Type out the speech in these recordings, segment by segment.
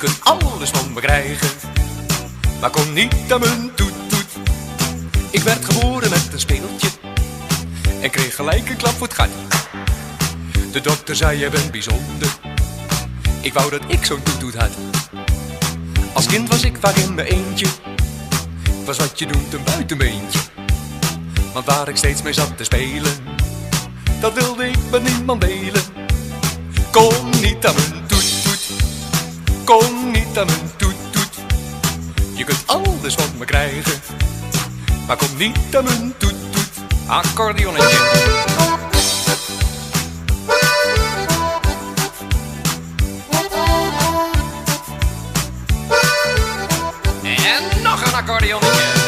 kunt alles van me krijgen, maar kom niet aan mijn toet toet. Ik werd geboren met een speeltje en kreeg gelijk een klap voor het gat. De dokter zei je bent bijzonder, ik wou dat ik zo'n toet toet had. Als kind was ik vaak in mijn eentje, was wat je noemt een buitenbeentje. Want waar ik steeds mee zat te spelen, dat wilde ik met niemand delen. Kom niet aan mijn toet toet, kom niet aan mijn toet toet. Je kunt alles van me krijgen, maar kom niet aan mijn toet toet. Accordeonnetje. En nog een accordeonnetje.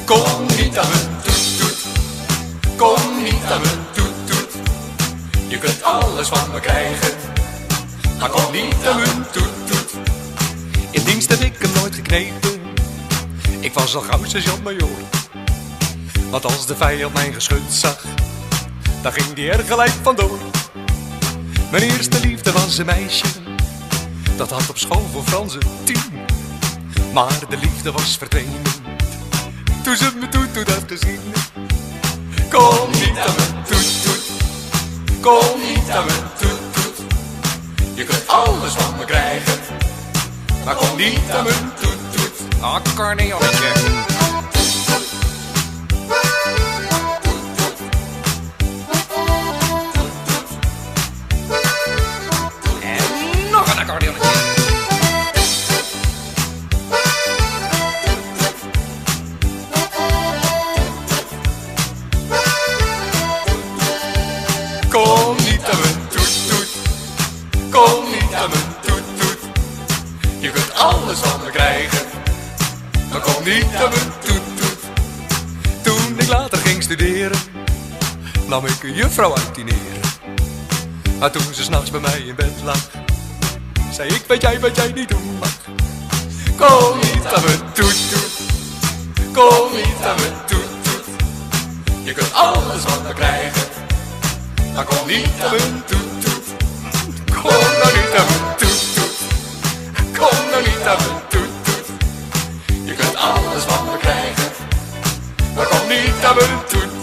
Kom niet aan mijn toet toet, kom niet aan mijn toet toet. Je kunt alles van me krijgen, maar kom niet aan mijn toet toet. In dienst heb ik hem nooit geknepen, ik was al gauw sergeant-majoor. Want als de vijand mijn geschut zag, dan ging die er gelijk vandoor. Mijn eerste liefde was een meisje, dat had op school voor Franse 10. Maar de liefde was verdwenen toen ze me toet toet had gezien. Kom niet aan mijn toet toet, kom niet aan mijn toet toet. Je kunt alles van me krijgen, maar kom niet aan mijn toet toet. Accordeonnetje. En nog een accordeonnetje. Kom niet aan mijn toet toet, kom niet aan mijn toet toet. Je kunt alles van me krijgen, maar kom niet aan mijn toet toet. Toen ik later ging studeren, nam ik een juffrouw uit die neer. Maar toen ze 's nachts bij mij in bed lag, zei ik, weet jij wat jij niet doen mag? Kom niet aan mijn toet toet, kom niet aan mijn toet toet. Je kunt alles van me krijgen, maar kom niet aan mijn toet toet. Kom nou niet aan mijn toet toet, kom nou niet aan mijn toet toet. Je kunt alles van me krijgen, maar kom niet aan mijn toet toet.